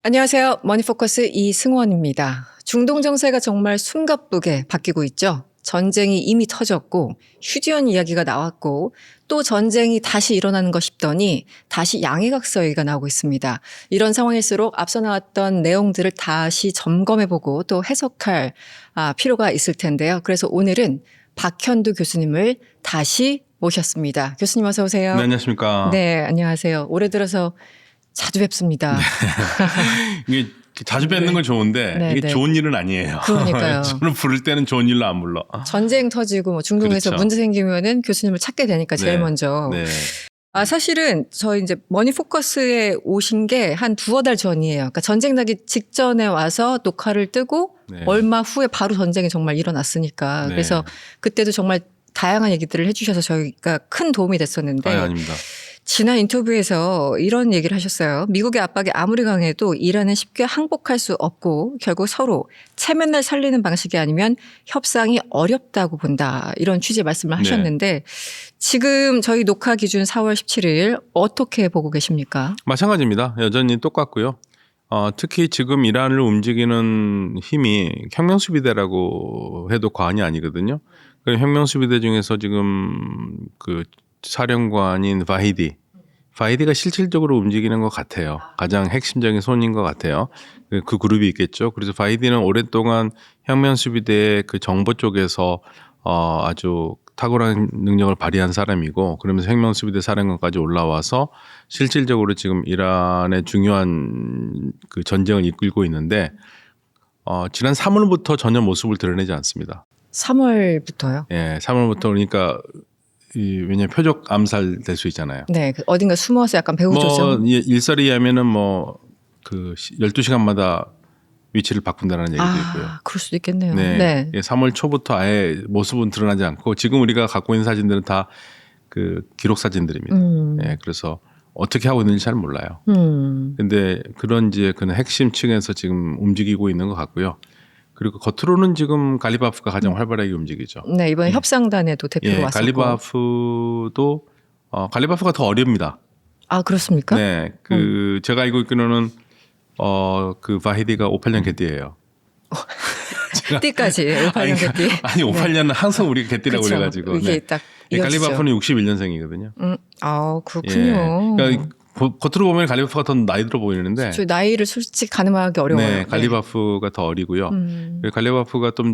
안녕하세요. 머니포커스 이승원입니다. 중동 정세가 정말 숨가쁘게 바뀌고 있죠. 전쟁이 이미 터졌고 휴지연 이야기가 나왔고 또 전쟁이 다시 일어나는 것 싶더니 다시 양해각서 얘기가 나오고 있습니다. 이런 상황일수록 앞서 나왔던 내용들을 다시 점검해보고 또 해석할 필요가 있을 텐데요. 그래서 오늘은 박현두 교수님을 다시 모셨습니다. 교수님 어서 오세요. 네, 안녕하십니까. 네, 안녕하세요. 올해 들어서 자주 뵙습니다. 이게 자주 뵙는 건 좋은데 네, 이게 네. 좋은 일은 아니에요. 그러니까요. 저는 부를 때는 좋은 일로 안 불러. 전쟁 터지고 뭐 중동에서 그렇죠. 문제 생기면은 교수님을 찾게 되니까 제일 네. 먼저. 네. 사실은 저희 이제 머니포커스에 오신 게 한 두어 달 전이에요. 그러니까 전쟁 나기 직전에 와서 녹화를 뜨고 네. 얼마 후에 바로 전쟁이 정말 일어났으니까. 네. 그래서 그때도 정말 다양한 얘기들을 해주셔서 저희가 큰 도움이 됐었는데. 아닙니다. 지난 인터뷰에서 이런 얘기를 하셨어요. 미국의 압박이 아무리 강해도 이란은 쉽게 항복할 수 없고 결국 서로 체면을 살리는 방식이 아니면 협상이 어렵다고 본다. 이런 취지의 말씀을 하셨는데 지금 저희 녹화 기준 4월 17일 어떻게 보고 계십니까? 마찬가지입니다. 여전히 똑같고요. 특히 지금 이란을 움직이는 힘이 혁명수비대라고 해도 과언이 아니거든요. 그 혁명수비대 중에서 지금 그 사령관인 바히디가 실질적으로 움직이는 것 같아요. 가장 핵심적인 손인 것 같아요. 그 그룹이 있겠죠. 그래서 바히디는 오랫동안 혁명수비대의 그 정보 쪽에서 아주 탁월한 능력을 발휘한 사람이고, 그러면서 혁명수비대 사령관까지 올라와서 실질적으로 지금 이란의 중요한 그 전쟁을 이끌고 있는데 지난 3월부터 전혀 모습을 드러내지 않습니다. 3월부터요? 예, 3월부터 그러니까 왜냐면 표적 암살 될 수 있잖아요. 네. 어딘가 숨어서 약간 배후 조정. 일설에 의하면은 그 12시간마다 위치를 바꾼다는 얘기도 있고요. 그럴 수도 있겠네요. 네. 3월 초부터 아예 모습은 드러나지 않고 지금 우리가 갖고 있는 사진들은 다 그 기록 사진들입니다. 네, 그래서 어떻게 하고 있는지 잘 몰라요. 근데 그런 이제 그런 핵심층에서 지금 움직이고 있는 것 같고요. 그리고 겉으로는 지금 갈리바프가 가장 활발하게 움직이죠. 네, 이번에 협상단에도 대표로 왔었고. 갈리바프가 더 어렵니다. 그렇습니까? 네, 제가 알고 있기로는 그 바히디가 58년 개띠예요. 띠까지 58년 개띠. 아니 58년은 항상 우리가 개띠라고 그렇죠. 그래가지고. 이게 딱 이어지죠. 갈리바프는 61년생이거든요. 그렇군요. 그러니까 겉으로 보면 갈리바프가 더 나이 들어 보이는데. 저 나이를 솔직히 가늠하기 어려워요. 네, 갈리바프가 더 어리고요. 갈리바프가 좀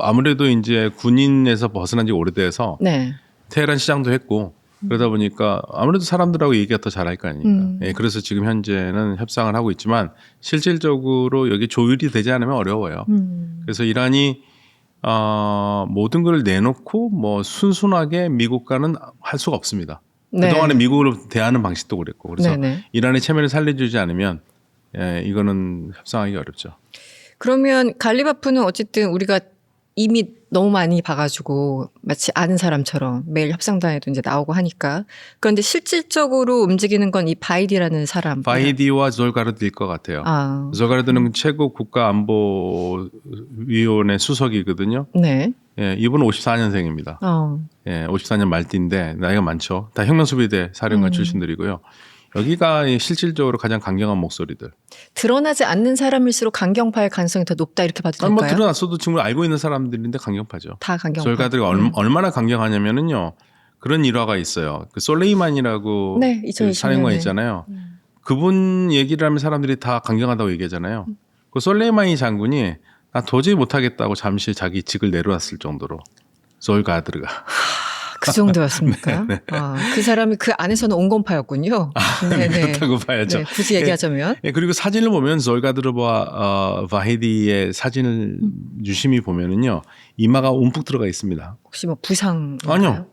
아무래도 이제 군인에서 벗어난 지 오래돼서 네. 테헤란 시장도 했고 그러다 보니까 아무래도 사람들하고 얘기가 더 잘할 거 아닙니까. 예, 그래서 지금 현재는 협상을 하고 있지만 실질적으로 여기 조율이 되지 않으면 어려워요. 그래서 이란이 모든 걸 내놓고 뭐 순순하게 미국과는 할 수가 없습니다. 네. 그동안에 미국으로 대하는 방식도 그랬고 그래서 네네. 이란의 체면을 살려주지 않으면 이거는 협상하기 어렵죠. 그러면 갈리바프는 어쨌든 우리가 이미 너무 많이 봐가지고 마치 아는 사람처럼 매일 협상단에도 이제 나오고 하니까. 그런데 실질적으로 움직이는 건 이 바이디라는 사람. 바히디와 졸가르드일 것 같아요. 졸가르드는 최고 국가안보위원회 수석이거든요. 네. 예, 이분은 54년생입니다. 예, 54년 말띠인데 나이가 많죠. 다 혁명수비대 사령관 출신들이고요. 여기가 실질적으로 가장 강경한 목소리들. 드러나지 않는 사람일수록 강경파의 가능성이 더 높다 이렇게 봐도 될까요? 드러났어도 지금 알고 있는 사람들인데 강경파죠. 다 강경파. 졸가드가 얼마나 강경하냐면은요. 그런 일화가 있어요. 그 솔레이만이라고 네, 그 사령관 있잖아요. 그분 얘기를 하면 사람들이 다 강경하다고 얘기하잖아요. 그 솔레이마니 장군이 나 도저히 못하겠다고 잠시 자기 직을 내려놨을 정도로 졸가드가. 그 정도였습니까? 네. 그 사람이 그 안에서는 온건파였군요. 그렇다고 봐야죠. 네, 굳이 얘기하자면. 그리고 사진을 보면 졸가드르와 바히디의 사진을 유심히 보면은요 이마가 움푹 들어가 있습니다. 혹시 뭐 부상? 아니요.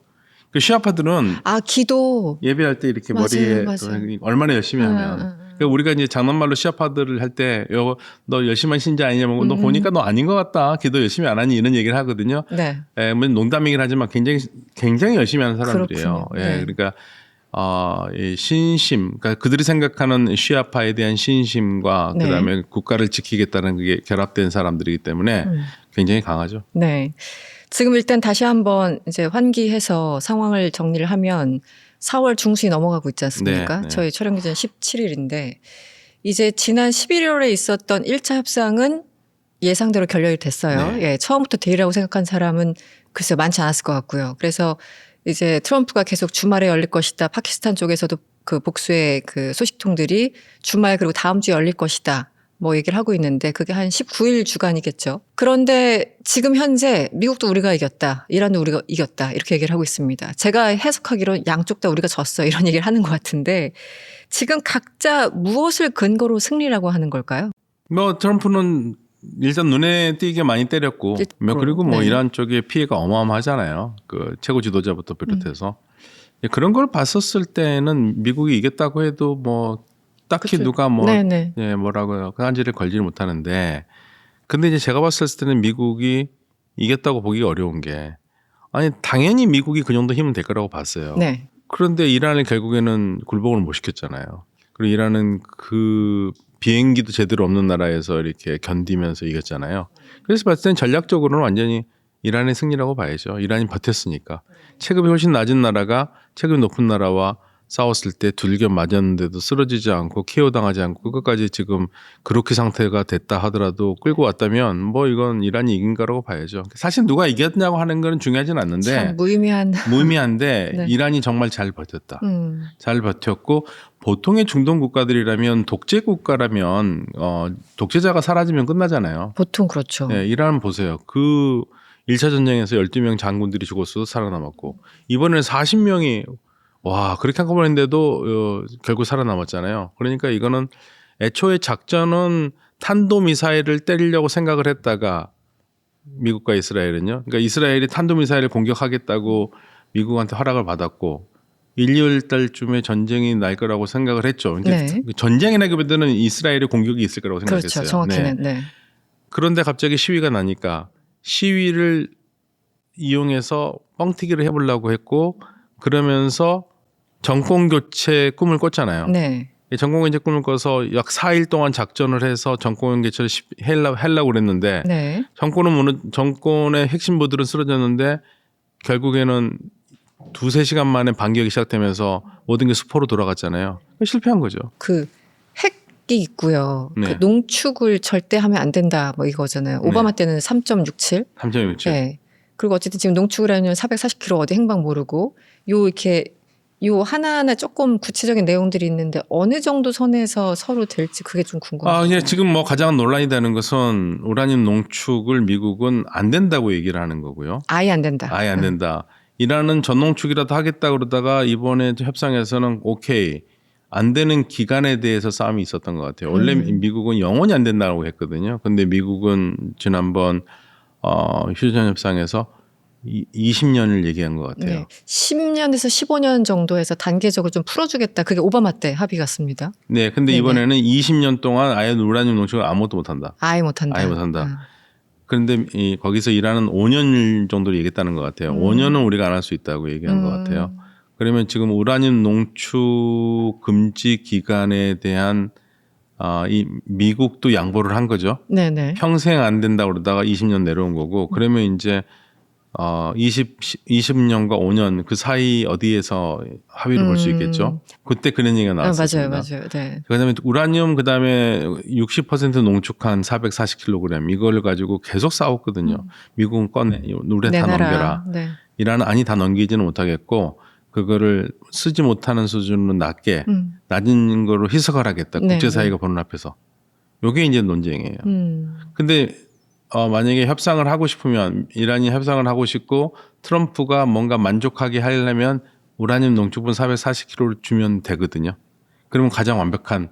그 시아파들은 기도 예배할 때 이렇게 맞아요, 머리에 맞아요. 얼마나 열심히 하면. 그러니까 우리가 이제 장난말로 시아파들을 할 때 너 열심히 한 신자 아니냐면 너 보니까 너 아닌 것 같다. 기도 열심히 안 하니 이런 얘기를 하거든요. 네. 뭐 농담이긴 하지만 굉장히 열심히 하는 사람들이에요. 그렇군요. 네. 그러니까 이 신심, 그러니까 그들이 생각하는 시아파에 대한 신심과 네. 그다음에 국가를 지키겠다는 그게 결합된 사람들이기 때문에 굉장히 강하죠. 네. 지금 일단 다시 한번 이제 환기해서 상황을 정리를 하면 4월 중순이 넘어가고 있지 않습니까? 네, 네. 저희 촬영 기준 17일인데 이제 지난 11월에 있었던 1차 협상은 예상대로 결렬이 됐어요. 네. 예, 처음부터 데일이라고 생각한 사람은 글쎄 많지 않았을 것 같고요. 그래서 이제 트럼프가 계속 주말에 열릴 것이다. 파키스탄 쪽에서도 그 복수의 그 소식통들이 주말 그리고 다음 주에 열릴 것이다. 뭐 얘기를 하고 있는데 그게 한 19일 주간이겠죠. 그런데 지금 현재 미국도 우리가 이겼다. 이란도 우리가 이겼다. 이렇게 얘기를 하고 있습니다. 제가 해석하기로 양쪽 다 우리가 졌어. 이런 얘기를 하는 것 같은데 지금 각자 무엇을 근거로 승리라고 하는 걸까요? 뭐 트럼프는 일단 눈에 띄게 많이 때렸고, 그리고 뭐 네. 이란 쪽의 피해가 어마어마하잖아요. 그 최고 지도자부터 비롯해서 그런 걸 봤었을 때는 미국이 이겼다고 해도 뭐 딱히 그쵸. 누가 뭐 네네. 예, 뭐라고요, 그 한지를 걸지를 못하는데, 근데 이제 제가 봤을 때는 미국이 이겼다고 보기 어려운 게, 아니 당연히 미국이 그 정도 힘은 될 거라고 봤어요. 네. 그런데 이란을 결국에는 굴복을 못 시켰잖아요. 그리고 이란은 그 비행기도 제대로 없는 나라에서 이렇게 견디면서 이겼잖아요. 그래서 봤을 땐 전략적으로는 완전히 이란의 승리라고 봐야죠. 이란이 버텼으니까. 체급이 훨씬 낮은 나라가 체급이 높은 나라와 싸웠을 때 둘겨 맞았는데도 쓰러지지 않고 KO 당하지 않고 끝까지 지금 그렇게 상태가 됐다 하더라도 끌고 왔다면 뭐 이건 이란이 이긴 거라고 봐야죠. 사실 누가 이겼냐고 하는 건 중요하진 않는데 참 무의미한데 네. 이란이 정말 잘 버텼다. 음. 잘 버텼고, 보통의 중동 국가들이라면 독재 국가라면 독재자가 사라지면 끝나잖아요. 보통 그렇죠. 네, 이란 보세요. 그 1차 전쟁에서 12명 장군들이 죽었어도 살아남았고, 이번에는 40명이 와, 그렇게 한꺼번에 했는데도 결국 살아남았잖아요. 그러니까 이거는 애초에 작전은 탄도미사일을 때리려고 생각을 했다가 미국과 이스라엘은요. 그러니까 이스라엘이 탄도미사일을 공격하겠다고 미국한테 허락을 받았고 1, 2월 달쯤에 전쟁이 날 거라고 생각을 했죠. 그러니까 네. 전쟁이라기보다는 이스라엘의 공격이 있을 거라고 그렇죠. 생각했어요. 정확히는. 네. 그런데 갑자기 시위가 나니까 시위를 이용해서 뻥튀기를 해보려고 했고, 그러면서 정권 교체 꿈을 꿨잖아요. 네. 정권 교체 꿈을 꿔서 약 4일 동안 작전을 해서 정권 교체를 하려고 그랬는데 네. 정권의 핵심부들은 쓰러졌는데 결국에는 2-3시간 만에 반격이 시작되면서 모든 게 수포로 돌아갔잖아요. 실패한 거죠. 그 핵이 있고요. 네. 그 농축을 절대 하면 안 된다 뭐 이거잖아요. 오바마 때는 3.67. 3.67. 네. 그리고 어쨌든 지금 농축을 하면 440km 어디 행방 모르고 요 하나하나 조금 구체적인 내용들이 있는데 어느 정도 선에서 서로 될지 그게 좀 궁금해요. 예, 지금 뭐 가장 논란이 되는 것은 우라늄 농축을 미국은 안 된다고 얘기를 하는 거고요. 아예 안 된다. 아예 안 된다. 이란은 전농축이라도 하겠다 그러다가 이번에 협상에서는 오케이, 안 되는 기간에 대해서 싸움이 있었던 것 같아요. 원래 미국은 영원히 안 된다고 했거든요. 근데 미국은 지난번 휴전 협상에서 20년을 얘기한 것 같아요. 네. 10년에서 15년 정도 해서 단계적으로 좀 풀어주겠다. 그게 오바마 때 합의 같습니다. 네, 근데 네네. 이번에는 20년 동안 아예 우라늄 농축을 아무것도 못한다. 아예 못한다. 아예 못한다. 그런데 거기서 이란은 5년 정도를 얘기했다는 것 같아요. 5년은 우리가 안 할 수 있다고 얘기한 것 같아요. 그러면 지금 우라늄 농축 금지 기간에 대한 이 미국도 양보를 한 거죠. 네네. 평생 안 된다고 그러다가 20년 내려온 거고, 그러면 이제 20년과 5년 그 사이 어디에서 합의를 볼 수 있겠죠. 그때 그런 얘기가 나왔습니다. 맞아요. 네. 그다음에 우라늄, 그다음에 60% 농축한 440kg 이걸 가지고 계속 싸웠거든요. 미국은 우리 다 넘겨라. 네. 이란은 아니 다 넘기지는 못하겠고 그거를 쓰지 못하는 수준으로 낮은 거로 희석을 하겠다. 네, 국제사회가 보는 앞에서. 요게 이제 논쟁이에요. 근데 만약에 협상을 하고 싶으면, 이란이 협상을 하고 싶고 트럼프가 뭔가 만족하게 하려면 우라늄 농축분 440kg를 주면 되거든요. 그러면 가장 완벽한,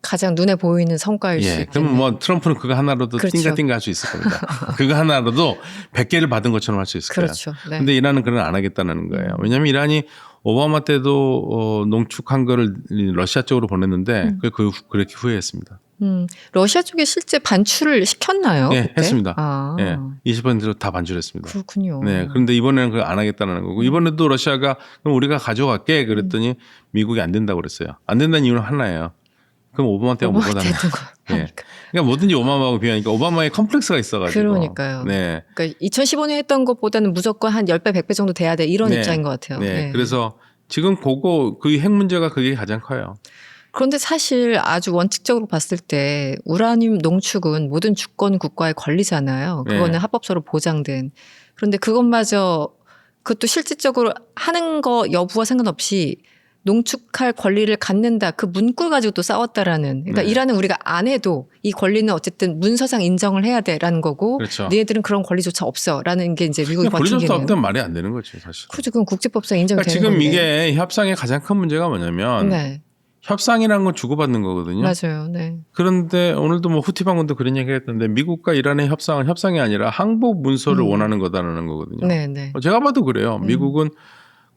가장 눈에 보이는 성과일 수 있겠네요. 그러면 뭐 트럼프는 그거 하나로도 그렇죠. 띵가띵가 할 수 있을 겁니다. 그거 하나로도 100개를 받은 것처럼 할 수 있을 거예요. 그렇죠. 네. 근데 이란은 그건 안 하겠다는 거예요. 왜냐하면 이란이 오바마 때도 농축한 거를 러시아 쪽으로 보냈는데 그렇게 후회했습니다. 러시아 쪽에 실제 반출을 시켰나요? 네, 그때? 했습니다. 네, 20%로 다 반출했습니다. 그렇군요. 네, 그런데 이번에는 그걸 안 하겠다는 거고, 이번에도 러시아가 그럼 우리가 가져갈게 그랬더니 미국이 안 된다고 그랬어요. 안 된다는 이유는 하나예요. 그럼 오바마 때가 뭐가 다른 거예요? 네. 그러니까 뭐든지 오바마하고 비하니까 오바마의 컴플렉스가 있어가지고. 그러니까요. 네. 그러니까 2015년에 했던 것보다는 무조건 한 10배, 100배 정도 돼야 돼. 이런 입장인 것 같아요. 네. 그래서 지금 그 핵 문제가 그게 가장 커요. 그런데 사실 아주 원칙적으로 봤을 때 우라늄 농축은 모든 주권 국가의 권리잖아요. 그거는 네. 합법적으로 보장된. 그런데 그것도 실질적으로 하는 거 여부와 상관없이 농축할 권리를 갖는다. 그 문구를 가지고 또 싸웠다라는. 그러니까 네. 이란은 우리가 안 해도 이 권리는 어쨌든 문서상 인정을 해야 돼라는 거고 그렇죠. 니네들은 그런 권리조차 없어라는 게 이제 미국이 버틴 권리조차 게네요. 없다면 말이 안 되는 거죠, 사실. 그렇죠. 그건 국제법상 인정이 그러니까 되는 지금 건데. 이게 협상의 가장 큰 문제가 뭐냐면 네. 협상이라는 건 주고받는 거거든요. 맞아요. 네. 그런데 오늘도 뭐 후티 방문도 그런 얘기를 했던데 미국과 이란의 협상은 협상이 아니라 항복 문서를 원하는 거다라는 거거든요. 네, 네. 제가 봐도 그래요. 미국은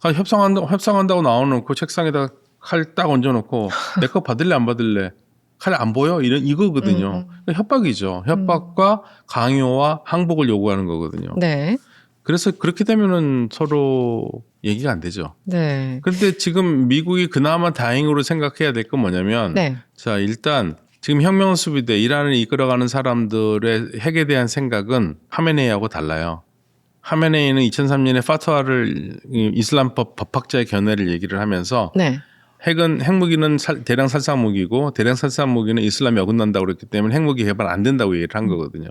협상한다고 나와놓고 책상에다 칼 딱 얹어놓고 내 거 받을래 안 받을래 칼 안 보여 이거거든요. 그러니까 협박이죠. 협박과 강요와 항복을 요구하는 거거든요. 네. 그래서 그렇게 되면은 서로 얘기가 안 되죠. 네. 그런데 지금 미국이 그나마 다행으로 생각해야 될 건 뭐냐면 네. 자 일단 지금 혁명수비대 이란을 이끌어가는 사람들의 핵에 대한 생각은 하메네이하고 달라요. 하메네이는 2003년에 파트와를 이슬람법 법학자의 견해를 얘기를 하면서 네. 핵무기는 대량 살상 무기고 대량 살상 무기는 이슬람이 어긋난다고 그랬기 때문에 핵무기 개발 안 된다고 얘기를 한 거거든요.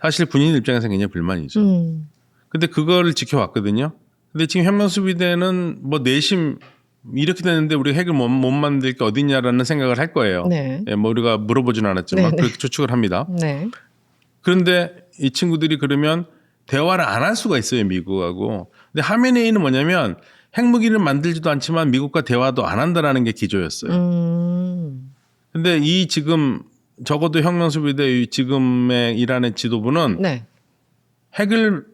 사실 군인 입장에서는 굉장히 불만이죠. 근데 그거를 지켜왔거든요. 근데 지금 혁명수비대는 뭐 내심 이렇게 되는데 우리 핵을 못 만들 게 어딨냐라는 생각을 할 거예요. 네. 예, 뭐 우리가 물어보지는 않았지만 네, 네. 그렇게 추측을 합니다. 네. 그런데 이 친구들이 그러면 대화를 안 할 수가 있어요, 미국하고. 근데 하메네이는 뭐냐면 핵무기를 만들지도 않지만 미국과 대화도 안 한다라는 게 기조였어요. 근데 이 지금 적어도 혁명수비대 지금의 이란의 지도부는 네. 핵을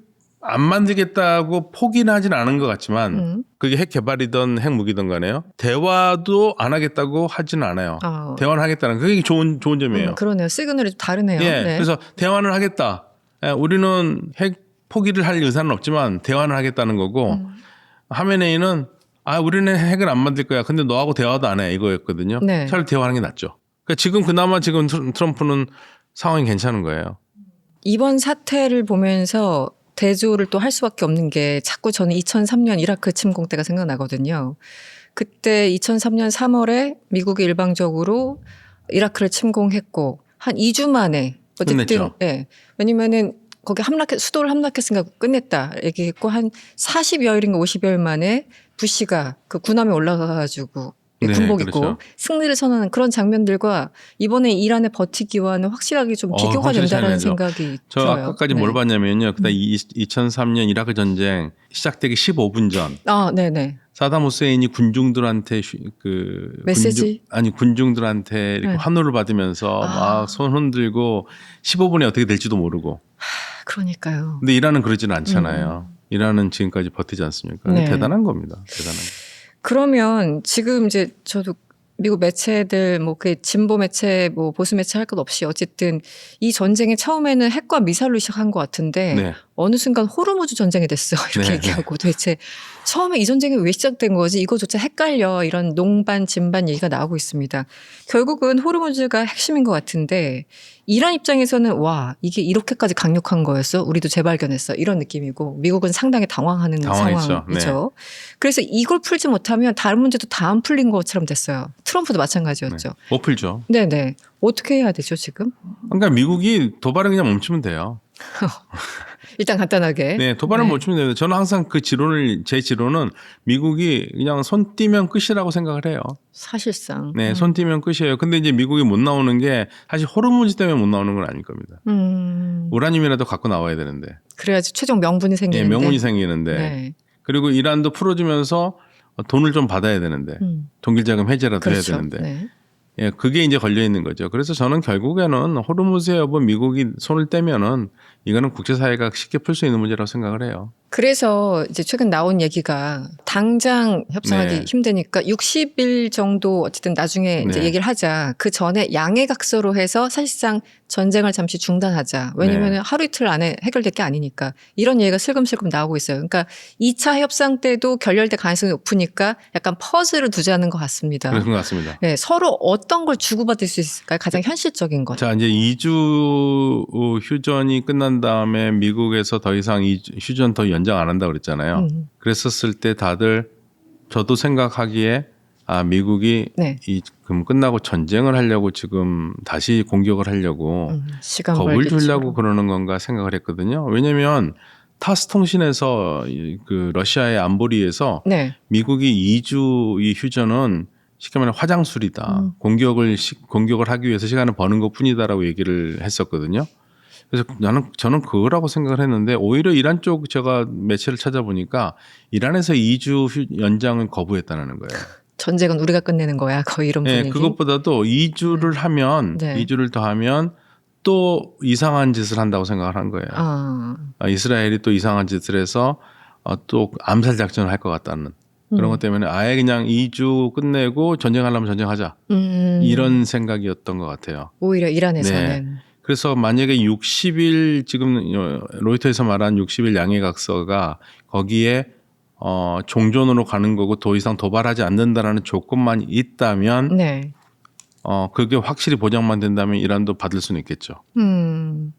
안 만들겠다고 포기는 하진 않은 것 같지만 그게 핵 개발이든 핵무기든 간에요. 대화도 안 하겠다고 하지는 않아요. 대화는 하겠다는 그게 좋은 점이에요. 그러네요. 시그널이 좀 다르네요. 예, 네. 그래서 대화는 하겠다. 예, 우리는 핵 포기를 할 의사는 없지만 대화는 하겠다는 거고 하메네이는 우리는 핵을 안 만들 거야. 근데 너하고 대화도 안 해 이거였거든요. 네. 차라리 대화하는 게 낫죠. 그러니까 지금 그나마 지금 트럼프는 상황이 괜찮은 거예요. 이번 사태를 보면서 대조를 또 할 수밖에 없는 게 자꾸 저는 2003년 이라크 침공 때가 생각나거든요. 그때 2003년 3월에 미국이 일방적으로 이라크를 침공했고 한 2주 만에 어쨌든 끝냈죠. 예. 왜냐면은 거기 수도를 함락했으니까 끝냈다 얘기했고 한 40여일인가 50여일 만에 부시가 그 군함에 올라가가지고 네, 군복 입고 그렇죠. 승리를 선언하는 그런 장면들과 이번에 이란의 버티기와는 확실하게 좀 비교가 확실히 된다는 차이나죠. 생각이 저 들어요. 아까까지 네. 뭘 봤냐면요. 그다음 2003년 이라크 전쟁 시작되기 15분 전 네네. 사담 후세인이 군중들한테 메시지? 군중들한테 이렇게 네. 환호를 받으면서 막 손 흔들고 15분에 어떻게 될지도 모르고. 그러니까요. 근데 이란은 그러지는 않잖아요. 이란은 지금까지 버티지 않습니까? 네. 대단한 겁니다. 대단한 거. 그러면 지금 이제 저도 미국 매체들 그 진보 매체 보수 매체 할 것 없이 어쨌든 이 전쟁이 처음에는 핵과 미사일로 시작한 것 같은데 네. 어느 순간 호르무즈 전쟁이 됐어 이렇게 네, 얘기하고 도대체 처음에 이 전쟁이 왜 시작된 거지 이거조차 헷갈려 이런 농반 진반 얘기가 나오고 있습니다. 결국은 호르무즈가 핵심인 것 같은데 이란 입장에서는 와 이게 이렇게까지 강력한 거였어 우리도 재발견했어 이런 느낌이고 미국은 상당히 당황하는 당황했죠. 상황이죠. 그래서 이걸 풀지 못하면 다른 문제도 다 안 풀린 것처럼 됐어요. 트럼프도 마찬가지였죠. 네. 못 풀죠. 네네. 어떻게 해야 되죠 지금? 그러니까 미국이 도발을 그냥 멈추면 돼요. 일단 간단하게. 네, 도발을 멈추면 돼요. 저는 항상 제 지론은 미국이 그냥 손 띄면 끝이라고 생각을 해요. 사실상. 네, 손 띄면 끝이에요. 근데 이제 미국이 못 나오는 게 사실 호르무즈 때문에 못 나오는 건 아닐 겁니다. 우라늄이라도 갖고 나와야 되는데. 그래야지 최종 명분이 생기는데. 네, 명분이 생기는데. 네. 그리고 이란도 풀어주면서 돈을 좀 받아야 되는데. 동결자금 해제라도 그렇죠. 해야 되는데. 네. 예, 그게 이제 걸려 있는 거죠. 그래서 저는 결국에는 호르무즈에 여부 미국이 손을 떼면은 이거는 국제사회가 쉽게 풀 수 있는 문제라고 생각을 해요. 그래서 이제 최근 나온 얘기가 당장 협상하기 네. 힘드니까 60일 정도 어쨌든 나중에 이제 네. 얘기를 하자. 그 전에 양해각서로 해서 사실상 전쟁을 잠시 중단하자. 왜냐하면 네. 하루 이틀 안에 해결될 게 아니니까. 이런 얘기가 슬금슬금 나오고 있어요. 그러니까 2차 협상 때도 결렬될 가능성이 높으니까 약간 퍼즐을 두자는 것 같습니다. 그런 것 같습니다. 네, 서로 어떤 걸 주고받을 수 있을까요? 가장 현실적인 것. 자, 이제 2주 휴전이 끝난 다음에 미국에서 더 이상 휴전 더 연장 안 한다고 그랬잖아요. 그랬었을 때 다들 저도 생각하기에 미국이 네. 그럼 끝나고 전쟁을 하려고 지금 다시 공격을 하려고 시간 겁을 벌기처럼. 주려고 그러는 건가 생각을 했거든요. 왜냐하면 타스 통신에서 그 러시아의 안보리에서 네. 미국이 2주 이 휴전은 쉽게 말하면 화장술이다. 공격을 하기 위해서 시간을 버는 것뿐이다라고 얘기를 했었거든요. 그래서 저는 그거라고 생각을 했는데 오히려 이란 쪽 제가 매체를 찾아보니까 이란에서 2주 연장은 거부했다는 거예요. 전쟁은 우리가 끝내는 거야. 거의 이런 분위기. 네, 그것보다도 2주를 하면 네. 2주를 더 하면 또 이상한 짓을 한다고 생각을 한 거예요. 이스라엘이 또 이상한 짓을 해서 또 암살 작전을 할 것 같다는 그런 것 때문에 아예 그냥 2주 끝내고 전쟁하려면 전쟁하자 이런 생각이었던 것 같아요. 오히려 이란에서는. 네. 그래서 만약에 60일 지금 로이터에서 말한 60일 양해각서가 거기에 종전으로 가는 거고 더 이상 도발하지 않는다라는 조건만 있다면 네. 그게 확실히 보장만 된다면 이란도 받을 수는 있겠죠.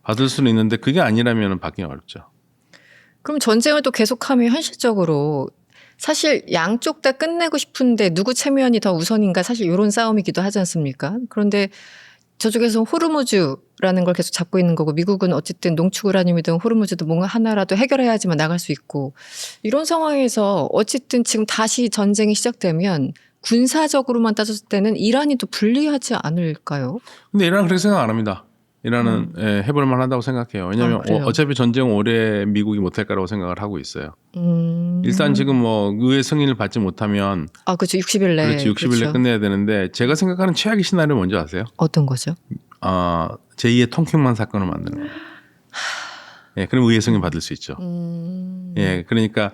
받을 수는 있는데 그게 아니라면 받기 어렵죠. 그럼 전쟁을 또 계속하면 현실적으로 사실 양쪽 다 끝내고 싶은데 누구 체면이 더 우선인가 사실 이런 싸움이기도 하지 않습니까? 그런데 저쪽에서 호르무즈라는 걸 계속 잡고 있는 거고 미국은 어쨌든 농축우라늄이든 호르무즈도 뭔가 하나라도 해결해야지만 나갈 수 있고 이런 상황에서 어쨌든 지금 다시 전쟁이 시작되면 군사적으로만 따졌을 때는 이란이 또 불리하지 않을까요? 근데 이란은 그렇게 생각 안 합니다. 이란은 해볼 만하다고 생각해요. 왜냐하면 어차피 전쟁 올해 미국이 못할 거라고 생각을 하고 있어요. 일단 지금 뭐 의회 승인을 받지 못하면 그렇죠. 60일 내. 그렇지 60일 내 끝내야 되는데 제가 생각하는 최악의 시나리오 뭔지 아세요? 어떤 거죠? 제2의 통킹만 사건을 만드는 거예요. 예, 그럼 의회 승인 받을 수 있죠. 예, 그러니까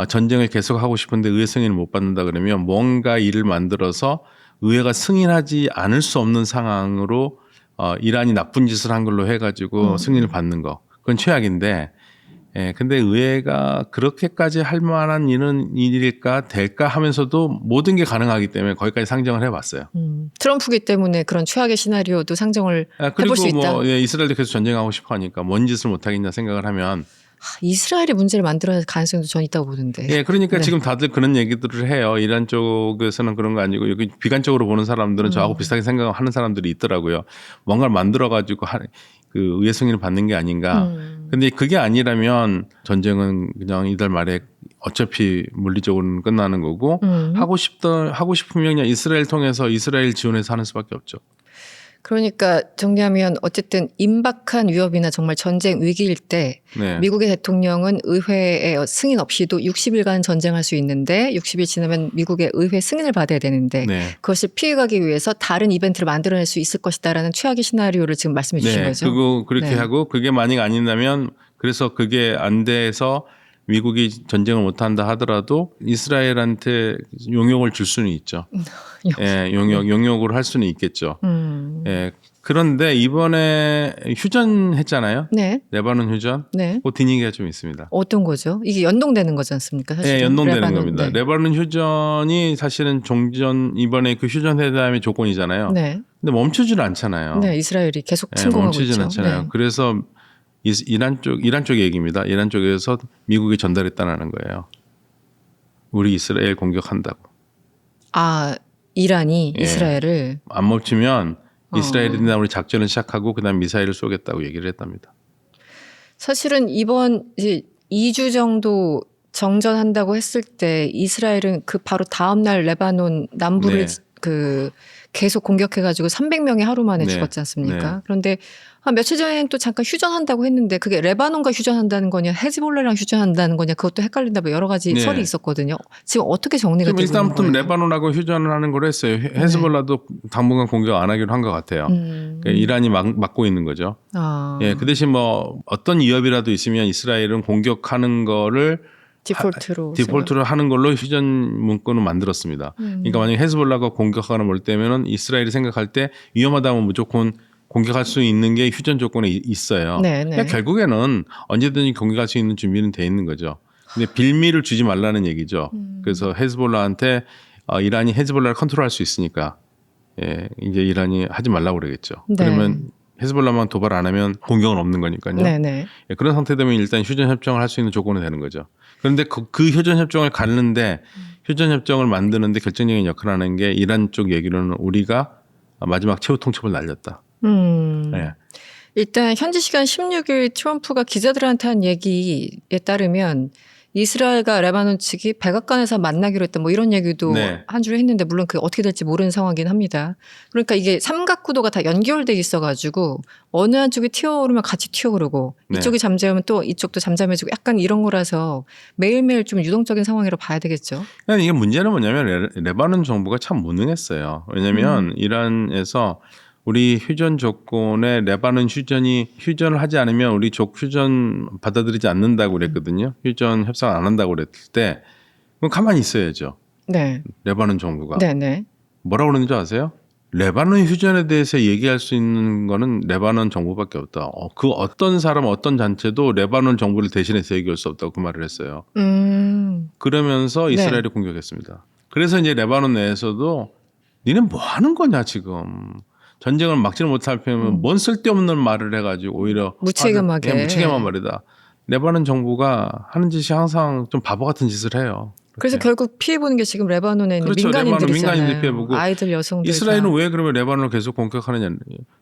전쟁을 계속하고 싶은데 의회 승인을 못 받는다 그러면 뭔가 일을 만들어서 의회가 승인하지 않을 수 없는 상황으로 이란이 나쁜 짓을 한 걸로 해가지고 승인을 받는 거. 그건 최악인데 예, 근데 의회가 그렇게까지 할 만한 일일까 될까 하면서도 모든 게 가능하기 때문에 거기까지 상정을 해봤어요. 트럼프기 때문에 그런 최악의 시나리오도 상정을 해볼 수 있다. 그리고 이스라엘도 계속 전쟁하고 싶어하니까 뭔 짓을 못하겠냐 생각을 하면 이스라엘이 문제를 만들어낼 가능성도 전 있다고 보는데. 예, 그러니까 네. 지금 다들 그런 얘기들을 해요. 이란 쪽에서는 그런 거 아니고 여기 비관적으로 보는 사람들은 저하고 비슷하게 생각하는 사람들이 있더라고요. 뭔가를 만들어 가지고 그 의회 승인을 받는 게 아닌가. 근데 그게 아니라면 전쟁은 그냥 이달 말에 어차피 물리적으로는 끝나는 거고 하고 싶으면 그냥 이스라엘 통해서 이스라엘 지원해서 하는 수밖에 없죠. 그러니까 정리하면 어쨌든 임박한 위협이나 정말 전쟁 위기일 때 네. 미국의 대통령은 의회의 승인 없이도 60일간 전쟁할 수 있는데 60일 지나면 미국의 의회 승인을 받아야 되는데 네. 그것을 피해가기 위해서 다른 이벤트를 만들어낼 수 있을 것이다라는 최악의 시나리오를 지금 말씀해 주신 거죠. 그렇게 네. 하고 그게 만약 아니라면 그래서 그게 안 돼서 미국이 전쟁을 못한다 하더라도 이스라엘한테 용역을 줄 수는 있죠. 예, 용역을 할 수는 있겠죠. 예, 그런데 이번에 휴전했잖아요. 네. 레바논 휴전. 네. 그 뒷얘기가 좀 있습니다. 어떤 거죠? 이게 연동되는 거지 않습니까? 사실은. 예, 연동되는 겁니다. 네. 레바논 휴전이 사실은 이번에 그 휴전 회담의 조건이잖아요. 네. 근데 멈추질 않잖아요. 네, 이스라엘이 계속 침공하고 멈추진 있죠. 않잖아요. 네. 그래서 이란 쪽 얘기입니다. 이란 쪽에서 미국이 전달했다는 거예요. 우리 이스라엘 공격한다고. 이란이 예. 이스라엘을 안 멈추면 이스라엘이나 우리 작전을 시작하고 그다음 미사일을 쏘겠다고 얘기를 했답니다. 사실은 이번 이제 2주 정도 정전한다고 했을 때 이스라엘은 그 바로 다음 날 레바논 남부를 계속 공격해가지고 300명이 하루 만에 죽었지 않습니까? 네. 그런데 한 며칠 전에는 또 잠깐 휴전한다고 했는데 그게 레바논과 휴전한다는 거냐 헤즈볼라랑 휴전한다는 거냐 그것도 헷갈린다 뭐 여러 가지 설이 있었거든요. 지금 어떻게 정리가 되고 있는 거예요? 일단부터 레바논하고 휴전을 하는 걸 했어요. 헤즈볼라도 당분간 공격 안 하기로 한 것 같아요. 그러니까 이란이 막고 있는 거죠. 예, 그 대신 뭐 어떤 위협이라도 있으면 이스라엘은 공격하는 거를 디폴트로 하는 걸로 휴전 문구는 만들었습니다. 그러니까 만약에 헤즈볼라가 공격하거나 뭘 때면은 이스라엘이 생각할 때 위험하다면 무조건 공격할 수 있는 게 휴전 조건에 있어요. 그러니까 결국에는 언제든지 공격할 수 있는 준비는 돼 있는 거죠. 근데 빌미를 주지 말라는 얘기죠. 그래서 헤즈볼라한테 이란이 헤즈볼라를 컨트롤할 수 있으니까 이제 이란이 하지 말라고 그러겠죠. 그러면 헤즈볼라만 도발 안 하면 공격은 없는 거니까요. 그런 상태 되면 일단 휴전 협정을 할 수 있는 조건이 되는 거죠. 그런데 그 휴전 협정을 갖는데 휴전 협정을 만드는데 결정적인 역할을 하는 게 이란 쪽 얘기로는 우리가 마지막 최후 통첩을 날렸다. 네. 일단 현지 시간 16일 트럼프가 기자들한테 한 얘기에 따르면 이스라엘과 레바논 측이 백악관에서 만나기로 했다 뭐 이런 얘기도 네. 한 줄 했는데 물론 그게 어떻게 될지 모르는 상황이긴 합니다. 그러니까 이게 삼각구도가 다 연결돼 있어가지고 어느 한쪽이 튀어오르면 같이 튀어오르고 네. 이쪽이 잠잠하면 또 이쪽도 잠잠해지고 약간 이런 거라서 매일매일 좀 유동적인 상황이라고 봐야 되겠죠. 그러니까 이게 문제는 뭐냐면 레바논 정부가 참 무능했어요. 왜냐하면 이란에서 우리 휴전 조건에 레바논 휴전을 하지 않으면 우리 족 휴전 받아들이지 않는다고 그랬거든요. 휴전 협상 안 한다고 그랬을 때 그럼 가만히 있어야죠. 네. 레바논 정부가. 네네. 뭐라고 그러는지 아세요? 레바논 휴전에 대해서 얘기할 수 있는 거는 레바논 정부밖에 없다. 그 어떤 사람 어떤 단체도 레바논 정부를 대신해서 얘기할 수 없다고 그 말을 했어요. 그러면서 이스라엘이 공격했습니다. 그래서 이제 레바논 내에서도 니네 뭐 하는 거냐 지금. 전쟁을 막지는 못할 편이면 뭔 쓸데없는 말을 해가지고 오히려 무책임하게. 무책임한 말이다. 레바논 정부가 하는 짓이 항상 좀 바보 같은 짓을 해요. 그래서 그렇게. 결국 피해 보는 게 지금 레바논에 있는 그렇죠. 민간인들이잖아요. 민간인들 피해 보고 아이들, 여성들. 이스라엘은 다. 왜 그러면 레바논을 계속 공격하느냐.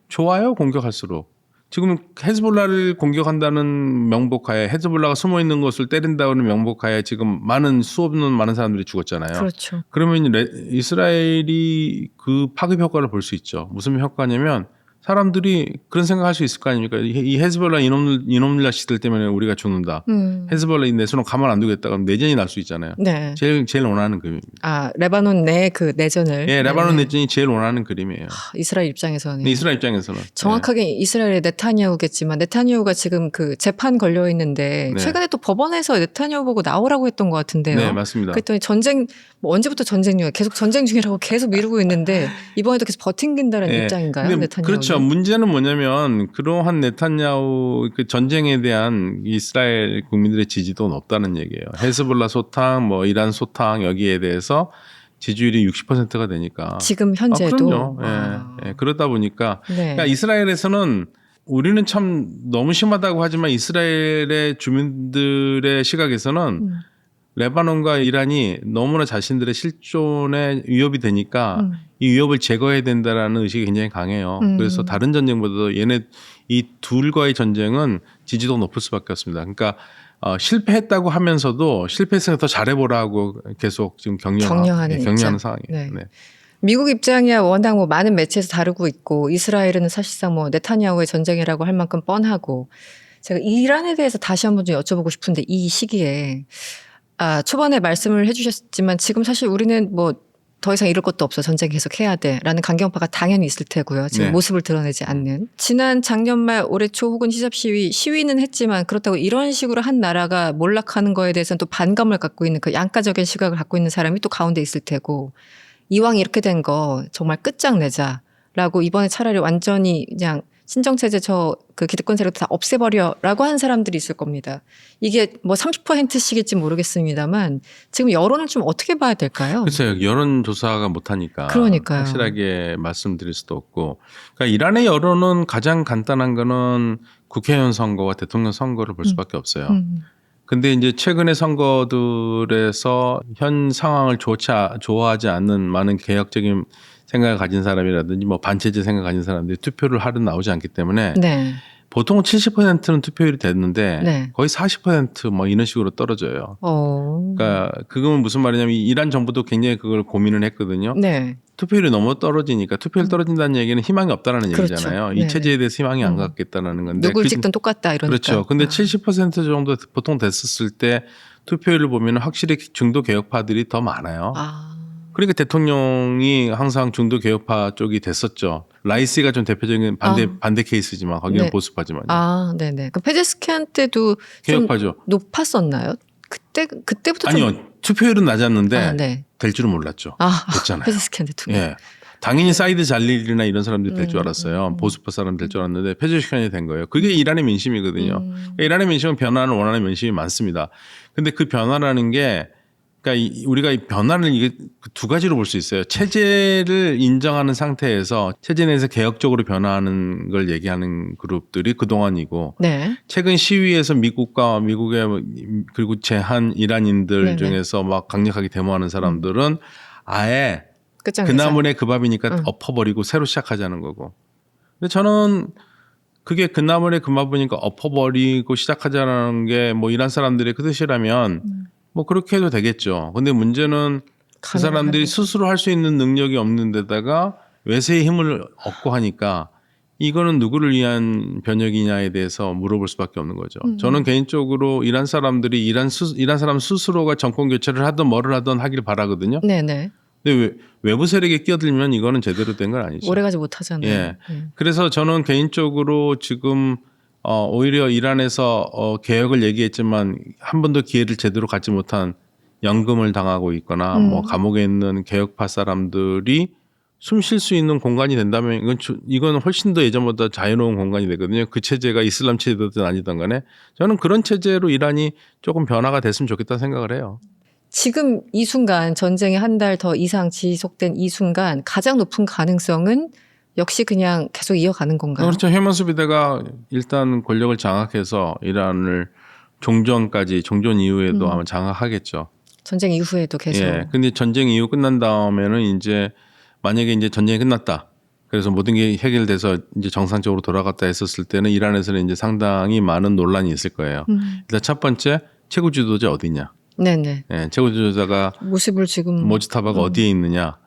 좋아요. 공격할수록. 지금 헤즈볼라를 공격한다는 명목하에 헤즈볼라가 숨어 있는 것을 때린다는 명목하에 지금 수없는 많은 사람들이 죽었잖아요. 그렇죠. 그러면 이스라엘이 그 파급 효과를 볼 수 있죠. 무슨 효과냐면 사람들이 그런 생각할 수 있을 거 아닙니까? 이 헤즈볼라 이놈들 자식들 때문에 우리가 죽는다. 헤즈볼라 이 내수는 가만 안 두겠다. 그럼 내전이 날 수 있잖아요. 네. 제일 원하는 그림입니다. 아, 레바논 내 그 내전을. 예, 레바논 네. 내전이 제일 원하는 그림이에요. 이스라엘 입장에서는. 근데 이스라엘 입장에서는 정확하게 이스라엘의 네타냐후겠지만 네타냐후가 지금 그 재판 걸려 있는데 네. 최근에 또 법원에서 네타냐후 보고 나오라고 했던 것 같은데요. 네, 맞습니다. 그랬더니 전쟁 뭐 언제부터 전쟁 중이야? 계속 전쟁 중이라고 계속 미루고 있는데 이번에도 계속 버틴다는 네. 입장인가요? 근데 네타냐후. 그렇죠. 문제는 뭐냐면 그러한 네타냐후 그 전쟁에 대한 이스라엘 국민들의 지지도는 없다는 얘기예요. 헤즈볼라 소탕, 뭐 이란 소탕 여기에 대해서 지지율이 60%가 되니까. 지금 현재도. 그럼요. 아. 예, 그러다 보니까 네. 그러니까 이스라엘에서는 우리는 참 너무 심하다고 하지만 이스라엘의 주민들의 시각에서는 레바논과 이란이 너무나 자신들의 실존에 위협이 되니까 이 위협을 제거해야 된다라는 의식이 굉장히 강해요. 그래서 다른 전쟁보다도 얘네 이 둘과의 전쟁은 지지도가 높을 수밖에 없습니다. 그러니까 실패했다고 하면서도 실패했으니까 더 잘해보라고 계속 지금 격려하는 상황이에요. 네. 네. 미국 입장이야 워낙 뭐 많은 매체에서 다루고 있고 이스라엘은 사실상 뭐 네타냐후의 전쟁이라고 할 만큼 뻔하고 제가 이란에 대해서 다시 한번 좀 여쭤보고 싶은데 이 시기에 초반에 말씀을 해주셨지만 지금 사실 우리는 뭐 더 이상 이럴 것도 없어 전쟁 계속 해야 돼라는 강경파가 당연히 있을 테고요. 지금 네. 모습을 드러내지 않는. 지난 작년 말 올해 초 혹은 히잡 시위는 했지만 그렇다고 이런 식으로 한 나라가 몰락하는 거에 대해서는 또 반감을 갖고 있는 그 양가적인 시각을 갖고 있는 사람이 또 가운데 있을 테고 이왕 이렇게 된 거 정말 끝장내자라고 이번에 차라리 완전히 그냥 신정체제 그 기득권 세력도 다 없애버려라고 한 사람들이 있을 겁니다. 이게 뭐 30%씩일지 모르겠습니다만 지금 여론을 좀 어떻게 봐야 될까요? 글쎄요. 여론조사가 못하니까 그러니까요. 확실하게 말씀드릴 수도 없고. 그러니까 이란의 여론은 가장 간단한 거는 국회의원 선거와 대통령 선거를 볼 수밖에 없어요. 근데 이제 최근의 선거들에서 현 상황을 좋아하지 않는 많은 개혁적인 생각을 가진 사람이라든지 뭐 반체제 생각을 가진 사람들이 투표를 하러 나오지 않기 때문에 네. 보통 70%는 투표율이 됐는데 네. 거의 40%뭐 이런 식으로 떨어져요. 그러니까 그건 무슨 말이냐면 이란 정부도 굉장히 그걸 고민을 했거든요. 네. 투표율이 너무 떨어지니까 투표율 떨어진다는 얘기는 희망이 없다라는 그렇죠. 얘기잖아요. 네. 이 체제에 대해서 희망이 안 갖겠다는 건데 누굴 찍든 똑같다 이러니까. 그렇죠. 근데 70% 정도 보통 됐었을 때 투표율을 보면 확실히 중도 개혁파들이 더 많아요. 그러니까 대통령이 항상 중도 개혁파 쪽이 됐었죠. 라이시가 좀 대표적인 반대 케이스지만 거기는 네. 보수파지만. 네네. 그 페제스키안 때도 개혁파죠. 좀 높았었나요? 그때부터 좀. 아니요. 투표율은 낮았는데 네. 될 줄은 몰랐죠. 됐잖아요. 페제스키안 대통령. 예. 당연히 사이드 잘릴이나 이런 사람들이 될 줄 알았어요. 보수파 사람 될 줄 알았는데 페제스키안이 된 거예요. 그게 이란의 민심이거든요. 그러니까 이란의 민심은 변화를 원하는 민심이 많습니다. 근데 그 변화라는 게 그러니까 우리가 이 변화를 이게 두 가지로 볼 수 있어요. 체제를 인정하는 상태에서 체제 내에서 개혁적으로 변화하는 걸 얘기하는 그룹들이 그동안이고 네. 최근 시위에서 미국과 미국의 그리고 제한 이란인들 네네. 중에서 막 강력하게 데모하는 사람들은 아예 끝장내자. 그나물의 그 밥이니까 응. 엎어버리고 새로 시작하자는 거고. 근데 저는 그게 그나물의 그 밥이니까 엎어버리고 시작하자는 게 뭐 이란 사람들의 그 뜻이라면 뭐 그렇게 해도 되겠죠. 근데 문제는 그 사람들이 가능하겠죠. 스스로 할 수 있는 능력이 없는 데다가 외세의 힘을 얻고 하니까 이거는 누구를 위한 변혁이냐에 대해서 물어볼 수밖에 없는 거죠. 저는 개인적으로 이란 사람들이 이란 사람 스스로가 정권 교체를 하든 뭐를 하든 하길 바라거든요. 네네. 근데 외부 세력에 끼어들면 이거는 제대로 된 건 아니죠. 오래가지 못하잖아요. 예. 그래서 저는 개인적으로 지금 오히려 이란에서 개혁을 얘기했지만 한 번도 기회를 제대로 갖지 못한 연금을 당하고 있거나 뭐 감옥에 있는 개혁파 사람들이 숨 쉴 수 있는 공간이 된다면 이건 훨씬 더 예전보다 자유로운 공간이 되거든요. 그 체제가 이슬람 체제든 아니든 간에 저는 그런 체제로 이란이 조금 변화가 됐으면 좋겠다 생각을 해요. 지금 이 순간 전쟁이 한 달 더 이상 지속된 이 순간 가장 높은 가능성은 역시 그냥 계속 이어가는 건가요? 그렇죠. 해먼수비대가 일단 권력을 장악해서 이란을 종전 이후에도 아마 장악하겠죠. 전쟁 이후에도 계속. 예. 근데 전쟁 이후 끝난 다음에는 이제 만약에 이제 전쟁이 끝났다. 그래서 모든 게 해결돼서 이제 정상적으로 돌아갔다 했었을 때는 이란에서는 이제 상당히 많은 논란이 있을 거예요. 일단 첫 번째 최고 지도자 어디냐. 네네. 예. 최고 지도자가 모습을 지금 모지타바가 어디에 있느냐.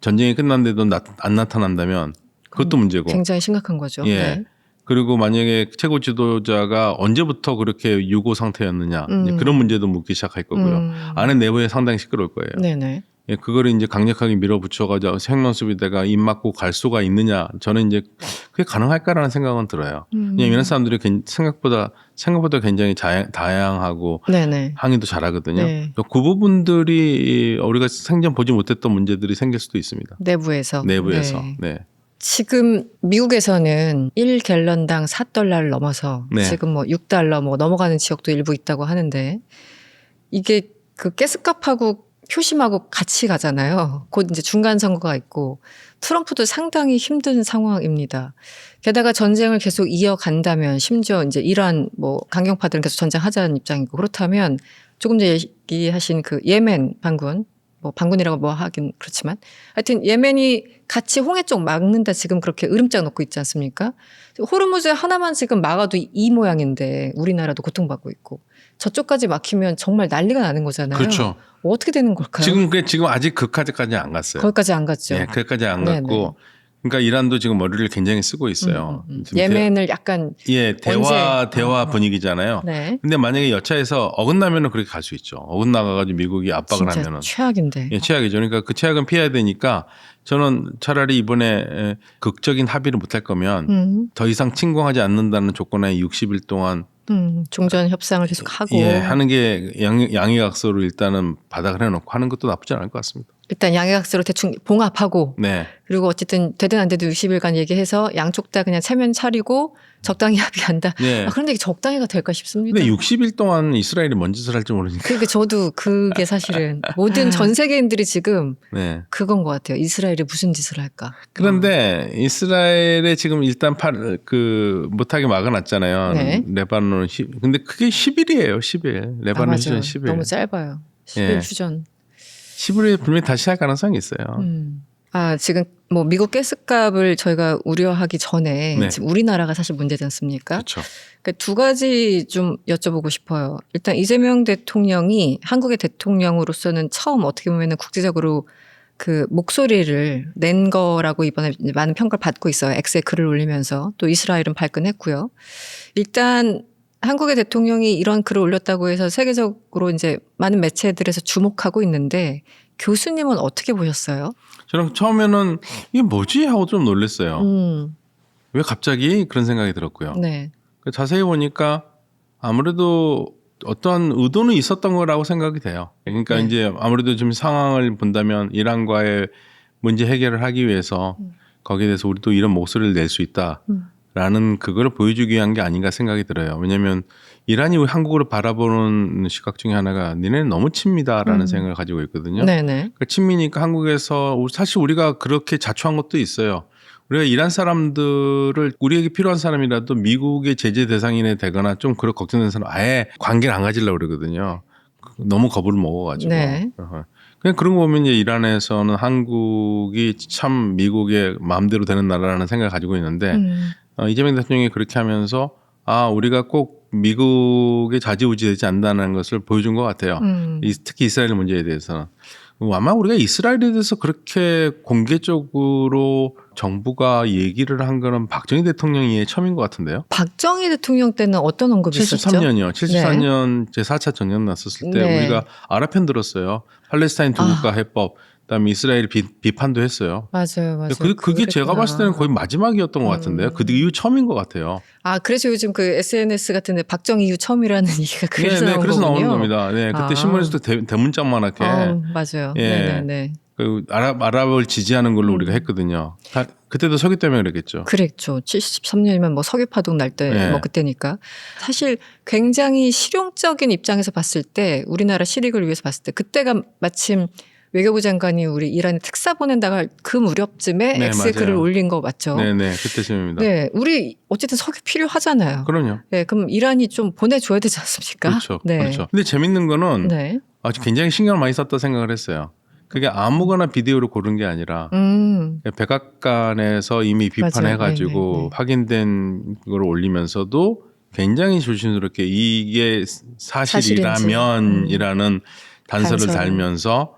전쟁이 끝났는데도 안 나타난다면 그것도 문제고. 굉장히 심각한 거죠. 예. 네. 그리고 만약에 최고 지도자가 언제부터 그렇게 유고 상태였느냐 이제 그런 문제도 묻기 시작할 거고요. 안에 내부에 상당히 시끄러울 거예요. 네네. 예, 그거를 이제 강력하게 밀어붙여가지고 핵연수비대가 입 막고 갈 수가 있느냐 저는 이제 그게 가능할까라는 생각은 들어요. 왜냐면 이런 사람들이 생각보다 굉장히 다양하고 네네. 항의도 잘하거든요. 네. 그 부분들이 우리가 생전 보지 못했던 문제들이 생길 수도 있습니다. 내부에서. 내부에서. 네. 네. 지금 미국에서는 1갤런당 $4를 넘어서 네. 지금 뭐 $6 뭐 넘어가는 지역도 일부 있다고 하는데 이게 그 가스값하고 표심하고 같이 가잖아요. 곧 이제 중간 선거가 있고 트럼프도 상당히 힘든 상황입니다. 게다가 전쟁을 계속 이어간다면 심지어 이제 이란 뭐 강경파들은 계속 전쟁하자는 입장이고 그렇다면 조금 전에 얘기하신 그 예멘 반군 뭐 반군이라고 뭐 하긴 그렇지만 하여튼 예멘이 같이 홍해 쪽 막는다 지금 그렇게 으름장 놓고 있지 않습니까? 호르무즈 하나만 지금 막아도 이 모양인데 우리나라도 고통받고 있고 저쪽까지 막히면 정말 난리가 나는 거잖아요. 그렇죠. 어떻게 되는 걸까요? 지금 아직 그까지까지 안 갔어요. 거기까지 안 갔죠. 예, 거기까지 안 네네. 갔고, 그러니까 이란도 지금 머리를 굉장히 쓰고 있어요. 지금 예멘을 약간 대화 분위기잖아요. 네. 근데 만약에 여차해서 어긋나면은 그렇게 갈 수 있죠. 어긋나가지고 미국이 압박을 진짜 하면은 최악인데. 예, 최악이죠. 그러니까 그 최악은 피해야 되니까 저는 차라리 이번에 극적인 합의를 못할 거면 더 이상 침공하지 않는다는 조건에 60일 동안 종전 협상을 계속 하고 하는 게 양해각서로 일단은 바닥을 해놓고 하는 것도 나쁘지 않을 것 같습니다. 일단 양해각서로 대충 봉합하고 네. 그리고 어쨌든 되든 안 되든 60일간 얘기해서 양쪽 다 그냥 체면 차리고 적당히 합의한다. 네. 그런데 이게 적당히가 될까 싶습니다. 근데 60일 동안 이스라엘이 뭔 짓을 할지 모르니까. 그러니까 저도 그게 사실은 모든 전 세계인들이 지금 네. 그건 것 같아요. 이스라엘이 무슨 짓을 할까. 그런데 이스라엘에 지금 일단 못하게 막아놨잖아요. 네. 레바논은 근데 그게 10일이에요. 10일. 레바논 휴전 10일. 너무 짧아요. 10일 예. 휴전. 10일에 분명히 다시 할 가능성이 있어요. 지금 뭐 미국 가스값을 저희가 우려하기 전에 네. 지금 우리나라가 사실 문제지 않습니까? 그렇죠. 그러니까 두 가지 좀 여쭤보고 싶어요. 일단 이재명 대통령이 한국의 대통령으로서는 처음 어떻게 보면은 국제적으로 그 목소리를 낸 거라고 이번에 많은 평가를 받고 있어요. X에 글을 올리면서 또 이스라엘은 발끈했고요. 일단 한국의 대통령이 이런 글을 올렸다고 해서 세계적으로 이제 많은 매체들에서 주목하고 있는데 교수님은 어떻게 보셨어요? 저는 처음에는 이게 뭐지 하고 좀 놀랐어요. 왜 갑자기 그런 생각이 들었고요. 네. 자세히 보니까 아무래도 어떠한 의도는 있었던 거라고 생각이 돼요. 그러니까 네. 이제 아무래도 좀 상황을 본다면 이란과의 문제 해결을 하기 위해서 거기에 대해서 우리도 이런 목소리를 낼 수 있다. 라는 그걸 보여주기 위한 게 아닌가 생각이 들어요. 왜냐하면 이란이 한국을 바라보는 시각 중에 하나가 니네는 너무 친미다라는 생각을 가지고 있거든요. 네네. 그러니까 친미니까 한국에서 사실 우리가 그렇게 자초한 것도 있어요. 우리가 이란 사람들을 우리에게 필요한 사람이라도 미국의 제재 대상인에 되거나 좀 그런 걱정되는 사람 아예 관계를 안 가지려고 그러거든요. 너무 겁을 먹어가지고. 네. 그냥 그런 거 보면 이제 이란에서는 한국이 참 미국의 마음대로 되는 나라라는 생각을 가지고 있는데 이재명 대통령이 그렇게 하면서 우리가 꼭 미국의 좌지우지되지 않는다는 것을 보여준 것 같아요. 특히 이스라엘 문제에 대해서는. 아마 우리가 이스라엘에 대해서 그렇게 공개적으로 정부가 얘기를 한 거는 박정희 대통령이 처음인 것 같은데요. 박정희 대통령 때는 어떤 언급이 있었죠? 73년이요. 74년 제4차 전쟁 났었을 때 네. 우리가 아랍편 들었어요. 팔레스타인 두 국가 해법, 그다음에 이스라엘 비판도 했어요. 맞아요. 그게 제가 봤을 때는 거의 마지막이었던 것 같은데요. 그 이후 처음인 것 같아요. 그래서 요즘 그 SNS 같은 데 박정희 이후 처음이라는 얘기가 그래서 나온 그래서 거군요. 나오는 겁니다. 네, 그때 신문에서도 대문짝만하게 맞아요. 예. 네네네. 그 아랍을 지지하는 걸로 우리가 했거든요. 그때도 석유 때문에 그랬겠죠. 그랬죠. 73년이면 뭐 석유 파동 날 때 네. 뭐 그때니까. 사실 굉장히 실용적인 입장에서 봤을 때 우리나라 실익을 위해서 봤을 때 그때가 마침 외교부 장관이 우리 이란에 특사 보낸다고 할 그 무렵쯤에 네, X에 맞아요. 글을 올린 거 맞죠? 네네 그때쯤입니다. 네, 우리 어쨌든 석유 필요하잖아요. 그럼요. 네, 그럼 이란이 좀 보내줘야 되지 않습니까? 그렇죠. 네. 그렇죠. 근데 재밌는 거는 네. 굉장히 신경을 많이 썼다 생각을 했어요. 그게 아무거나 비디오를 고른 게 아니라 백악관에서 이미 비판해가지고 맞아요. 네. 확인된 걸 올리면서도 굉장히 조심스럽게 이게 사실이라면이라는 단서를 달면서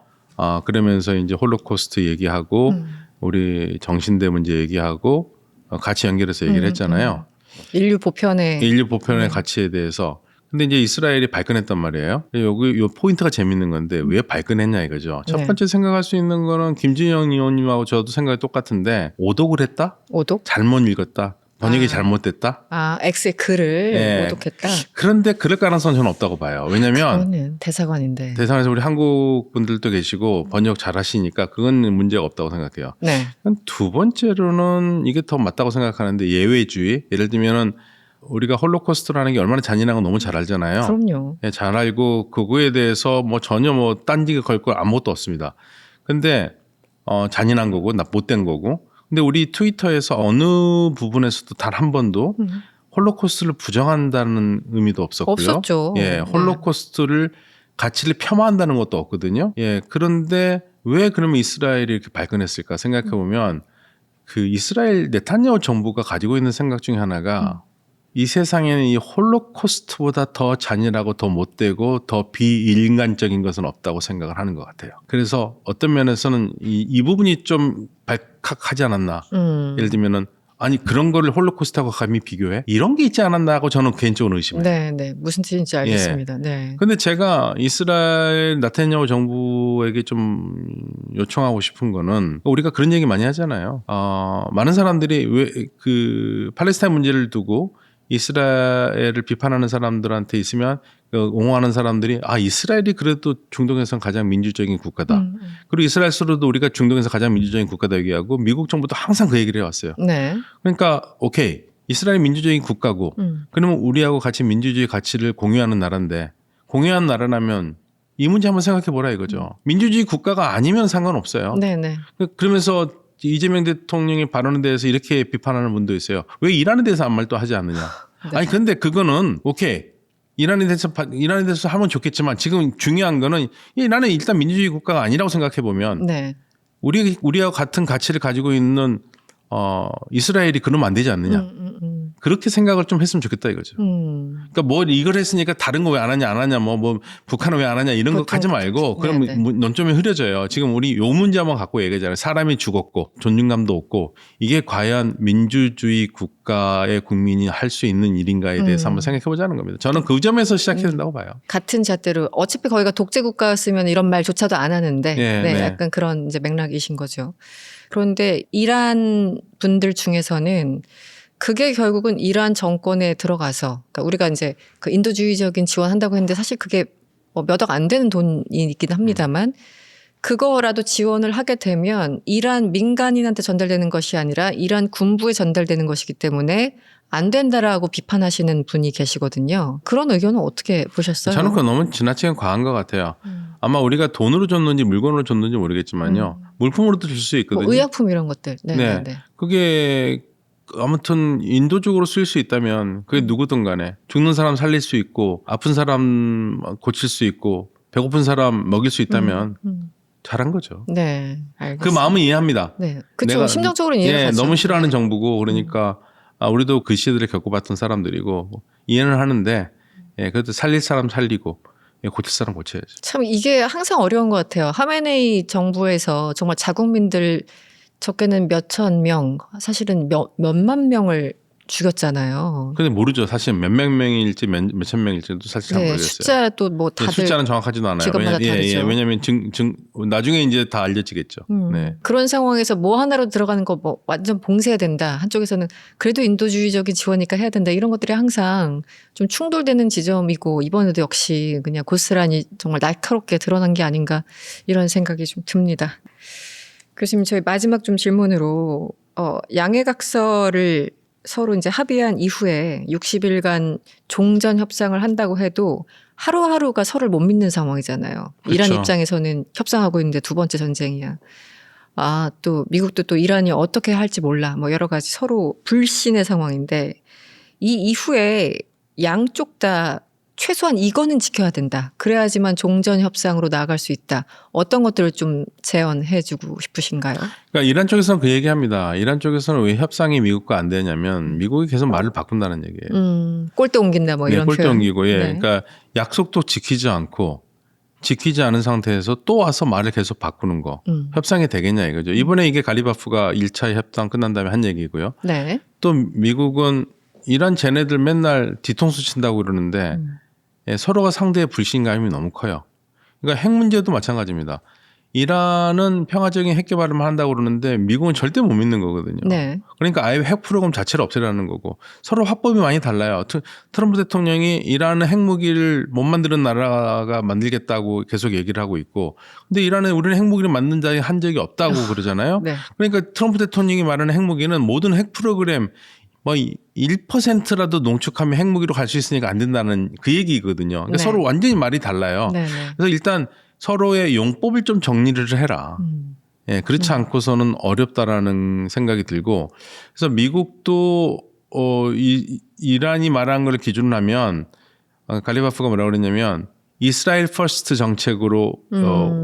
그러면서 이제 홀로코스트 얘기하고 우리 정신대 문제 얘기하고 같이 연결해서 얘기를 했잖아요. 인류 보편의 네. 가치에 대해서. 근데 이제 이스라엘이 발끈했단 말이에요. 여기 요 포인트가 재밌는 건데 왜 발끈했냐 이거죠. 첫 번째 생각할 수 있는 거는 김준영 의원님하고 저도 생각이 똑같은데 오독을 했다? 오독? 잘못 읽었다? 번역이 잘못됐다? X의 글을 오독했다? 그런데 그럴 가능성은 저는 없다고 봐요. 왜냐하면 그거는 대사관인데. 대사관에서 우리 한국 분들도 계시고 번역 잘 하시니까 그건 문제가 없다고 생각해요. 네. 두 번째로는 이게 더 맞다고 생각하는데 예외주의. 예를 들면은 우리가 홀로코스트라는 게 얼마나 잔인한 건 너무 잘 알잖아요. 그럼요. 예, 잘 알고 그거에 대해서 뭐 전혀 뭐 딴지가 걸 거 아무것도 없습니다. 근데 잔인한 거고 못된 거고. 근데 우리 트위터에서 어느 부분에서도 단 한 번도 홀로코스트를 부정한다는 의미도 없었고요. 없었죠. 예, 홀로코스트를 가치를 폄하한다는 것도 없거든요. 예, 그런데 왜 그러면 이스라엘이 이렇게 발끈했을까 생각해 보면 그 이스라엘 네탄야후 정부가 가지고 있는 생각 중에 하나가 이 세상에는 이 홀로코스트보다 더 잔인하고 더 못되고 더 비인간적인 것은 없다고 생각을 하는 것 같아요. 그래서 어떤 면에서는 이 부분이 좀 발칵하지 않았나. 예를 들면은 아니 그런 거를 홀로코스트하고 감히 비교해? 이런 게 있지 않았나 하고 저는 개인적으로 의심해요. 네. 무슨 뜻인지 알겠습니다. 네. 근데 제가 이스라엘 네탄야후 정부에게 좀 요청하고 싶은 거는 우리가 그런 얘기 많이 하잖아요. 많은 사람들이 왜 그 팔레스타인 문제를 두고 이스라엘을 비판하는 사람들한테 있으면 옹호하는 사람들이 이스라엘이 그래도 중동에서는 가장 민주적인 국가다. 그리고 이스라엘로도 우리가 중동에서 가장 민주적인 국가다 얘기하고 미국 정부도 항상 그 얘기를 해왔어요. 네. 그러니까 오케이 이스라엘이 민주적인 국가고 그러면 우리하고 같이 민주주의 가치를 공유하는 나라인데 공유하는 나라라면 이 문제 한번 생각해 보라 이거죠. 민주주의 국가가 아니면 상관없어요. 네네. 그러면서 이재명 대통령의 발언에 대해서 이렇게 비판하는 분도 있어요. 왜 이란에 대해서 아무 말도 하지 않느냐. 네. 아니 근데 그거는 오케이. 이란에 대해서 하면 좋겠지만 지금 중요한 거는 이란은 일단 민주주의 국가가 아니라고 생각해 보면 네. 우리하고 같은 가치를 가지고 있는 이스라엘이 그러면 안 되지 않느냐. 그렇게 생각을 좀 했으면 좋겠다 이거죠. 그러니까 뭐 이걸 했으니까 다른 거 왜 안 하냐 안 하냐 뭐 북한은 왜 안 하냐 이런 거 가지 말고 그럼 논점이 흐려져요. 지금 우리 요 문제만 갖고 얘기하잖아요. 사람이 죽었고 존중감도 없고 이게 과연 민주주의 국가의 국민이 할 수 있는 일인가에 대해서 한번 생각해 보자는 겁니다. 저는 그 점에서 시작해야 된다고 봐요. 같은 잣대로 어차피 거기가 독재 국가였으면 이런 말조차도 안 하는데 네. 약간 그런 이제 맥락이신 거죠. 그런데 이란 분들 중에서는 그게 결국은 이란 정권에 들어가서 그러니까 우리가 이제 그 인도주의적인 지원한다고 했는데 사실 그게 뭐 몇 억 안 되는 돈이 있긴 합니다만 그거라도 지원을 하게 되면 이란 민간인한테 전달되는 것이 아니라 이란 군부에 전달되는 것이기 때문에 안 된다라고 비판하시는 분이 계시거든요. 그런 의견은 어떻게 보셨어요? 저는 그거 너무 지나치게 과한 것 같아요. 아마 우리가 돈으로 줬는지 물건으로 줬는지 모르겠지만요. 물품으로도 줄 수 있거든요. 뭐 의약품 이런 것들. 네. 네. 그게 아무튼 인도적으로 쓰일 수 있다면 그게 누구든 간에 죽는 사람 살릴 수 있고 아픈 사람 고칠 수 있고 배고픈 사람 먹일 수 있다면 잘한 거죠. 네, 알겠습니다. 그 마음은 이해합니다. 네, 그렇죠. 심정적으로는 이해가 가죠. 너무 싫어하는 네. 정부고 그러니까 우리도 그 시대를 겪어봤던 사람들이고 이해는 하는데 그래도 살릴 사람 살리고 고칠 사람 고쳐야죠. 참 이게 항상 어려운 것 같아요. 하메네이 정부에서 정말 자국민들 적게는 몇천 명, 사실은 몇만 명을 죽였잖아요. 근데 모르죠. 사실 몇백 명일지 몇천 명일지도 사실 잘 모르겠어요. 숫자도 뭐 다들 숫자는 정확하지도 않아요. 직업마다 다르죠. 왜냐하면 나중에 이제 다 알려지겠죠. 네. 그런 상황에서 뭐 하나로 들어가는 거 뭐 완전 봉쇄해야 된다. 한쪽에서는 그래도 인도주의적인 지원이니까 해야 된다. 이런 것들이 항상 좀 충돌되는 지점이고 이번에도 역시 그냥 고스란히 정말 날카롭게 드러난 게 아닌가 이런 생각이 좀 듭니다. 교수님 저희 마지막 좀 질문으로 양해각서를 서로 이제 합의한 이후에 60일간 종전 협상을 한다고 해도 하루하루가 서로를 못 믿는 상황이잖아요. 그렇죠. 이란 입장에서는 협상하고 있는데 두 번째 전쟁이야. 또 미국도 또 이란이 어떻게 할지 몰라. 뭐 여러 가지 서로 불신의 상황인데 이 이후에 양쪽 다 최소한 이거는 지켜야 된다. 그래야지만 종전 협상으로 나아갈 수 있다. 어떤 것들을 좀 제언해 주고 싶으신가요? 그러니까 이란 쪽에서는 그 얘기합니다. 이란 쪽에서는 왜 협상이 미국과 안 되냐면 미국이 계속 말을 바꾼다는 얘기예요. 꼴대 옮긴다 뭐 이런 꼴대 표현. 옮기고 네. 그러니까 약속도 지키지 않고 지키지 않은 상태에서 또 와서 말을 계속 바꾸는 거. 협상이 되겠냐 이거죠. 이번에 이게 갈리바프가 1차 협상 끝난 다음에 한 얘기고요. 네. 또 미국은 이란 쟤네들 맨날 뒤통수 친다고 그러는데 서로가 상대의 불신감이 너무 커요. 그러니까 핵 문제도 마찬가지입니다. 이란은 평화적인 핵 개발을 한다고 그러는데 미국은 절대 못 믿는 거거든요. 네. 그러니까 아예 핵 프로그램 자체를 없애라는 거고 서로 화법이 많이 달라요. 트럼프 대통령이 이란은 핵무기를 못 만드는 나라가 만들겠다고 계속 얘기를 하고 있고 근데 이란은 우리는 핵무기를 만든다 한 적이 없다고 그러잖아요. 네. 그러니까 트럼프 대통령이 말하는 핵무기는 모든 핵 프로그램 뭐 1%라도 농축하면 핵무기로 갈 수 있으니까 안 된다는 그 얘기거든요. 그러니까 네. 서로 완전히 말이 달라요. 네. 그래서 일단 서로의 용법을 좀 정리를 해라. 그렇지 않고서는 어렵다라는 생각이 들고 그래서 미국도 이란이 말한 걸 기준으로 하면 갈리바프가 뭐라고 그랬냐면 이스라엘 퍼스트 정책으로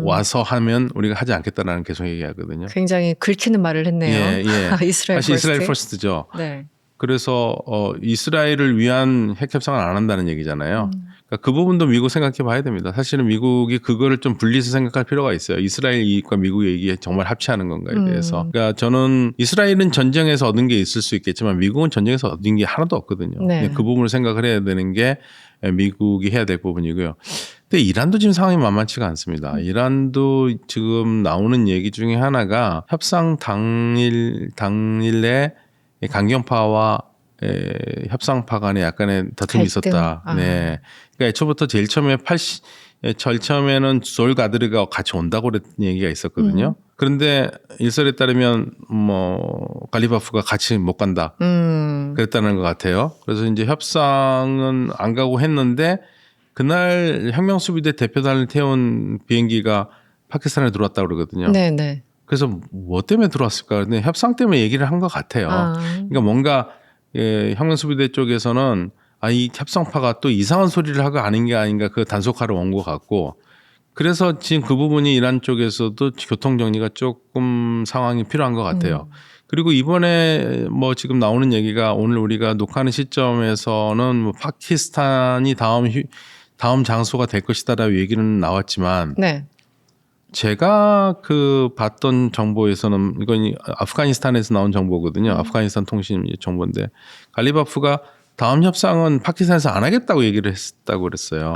와서 하면 우리가 하지 않겠다라는 계속 얘기하거든요. 굉장히 긁히는 말을 했네요. 이스라엘 사실 퍼스트. 이스라엘 퍼스트죠. 네. 그래서 이스라엘을 위한 핵 협상을 안 한다는 얘기잖아요. 그러니까 그 부분도 미국 생각해 봐야 됩니다. 사실은 미국이 그거를 좀 분리해서 생각할 필요가 있어요. 이스라엘 이익과 미국 이익이 정말 합치하는 건가에 대해서. 그러니까 저는 이스라엘은 전쟁에서 얻은 게 있을 수 있겠지만 미국은 전쟁에서 얻은 게 하나도 없거든요. 네. 그 부분을 생각을 해야 되는 게 미국이 해야 될 부분이고요. 근데 이란도 지금 상황이 만만치가 않습니다. 이란도 지금 나오는 얘기 중에 하나가 협상 당일에 강경파와 협상파 간에 약간의 다툼이 갈등. 있었다. 네. 그러니까 애초부터 제일 처음에는 솔가드르가 같이 온다고 그랬던 얘기가 있었거든요. 그런데 일설에 따르면 갈리바프가 같이 못 간다. 그랬다는 것 같아요. 그래서 이제 협상은 안 가고 했는데 그날 혁명수비대 대표단을 태운 비행기가 파키스탄에 들어왔다고 그러거든요. 네. 그래서 뭐 때문에 들어왔을까? 근데 협상 때문에 얘기를 한 것 같아요. 그러니까 뭔가 혁명수비대 쪽에서는 이 협상파가 또 이상한 소리를 하고 아닌 게 아닌가 그 단속하러 온 것 같고 그래서 지금 그 부분이 이란 쪽에서도 교통 정리가 조금 상황이 필요한 것 같아요. 그리고 이번에 뭐 지금 나오는 얘기가 오늘 우리가 녹화하는 시점에서는 뭐 파키스탄이 다음 장소가 될 것이다라고 얘기는 나왔지만 네. 제가 봤던 정보에서는 이건 아프가니스탄에서 나온 정보거든요. 아프가니스탄 통신 정보인데 갈리바프가 다음 협상은 파키스탄에서 안 하겠다고 얘기를 했다고 그랬어요.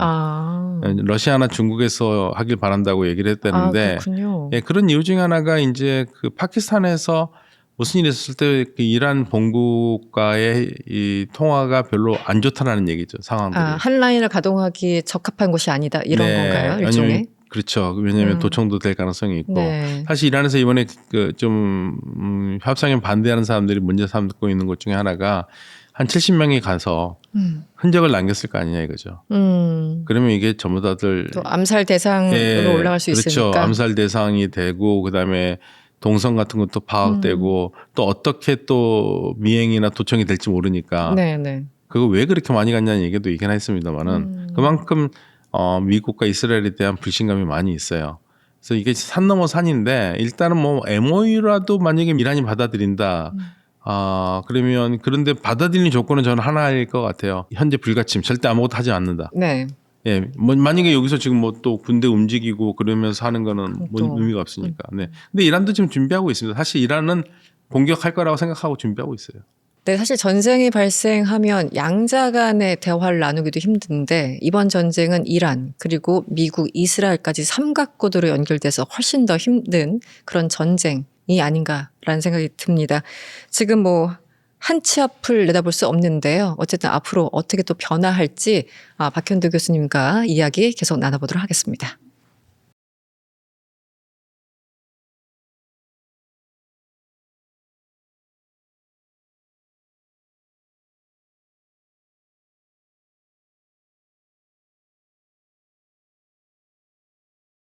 러시아나 중국에서 하길 바란다고 얘기를 했다는데 그렇군요. 그런 이유 중에 하나가 이제 그 파키스탄에서 무슨 일이 있었을 때 그 이란 본국과의 이 통화가 별로 안 좋다라는 얘기죠. 상황들이. 한 라인을 가동하기에 적합한 곳이 아니다. 이런 건가요? 일종의? 그렇죠. 왜냐하면 도청도 될 가능성이 있고 네. 사실 이란에서 이번에 좀 협상에 반대하는 사람들이 문제 삼고 있는 것 중에 하나가 한 70명이 가서 흔적을 남겼을 거 아니냐 이거죠. 그러면 이게 전부 다들 또 암살 대상으로 올라갈 수 그렇죠. 있으니까. 암살 대상이 되고 그다음에 동선 같은 것도 파악되고 또 어떻게 또 미행이나 도청이 될지 모르니까 네네. 그거 왜 그렇게 많이 갔냐는 얘기도 있긴 했습니다만은 그만큼 미국과 이스라엘에 대한 불신감이 많이 있어요. 그래서 이게 산 넘어 산인데 일단은 뭐 MOU라도 만약에 이란이 받아들인다. 그러면 그런데 받아들이는 조건은 저는 하나일 것 같아요. 현재 불가침, 절대 아무것도 하지 않는다. 네. 예, 뭐 만약에 여기서 지금 뭐 또 군대 움직이고 그러면서 하는 거는 뭔 또. 의미가 없으니까. 네. 근데 이란도 지금 준비하고 있습니다. 사실 이란은 공격할 거라고 생각하고 준비하고 있어요. 네, 사실 전쟁이 발생하면 양자 간의 대화를 나누기도 힘든데 이번 전쟁은 이란 그리고 미국, 이스라엘까지 삼각구도로 연결돼서 훨씬 더 힘든 그런 전쟁이 아닌가라는 생각이 듭니다. 지금 뭐 한 치 앞을 내다볼 수 없는데요. 어쨌든 앞으로 어떻게 또 변화할지 박현두 교수님과 이야기 계속 나눠보도록 하겠습니다.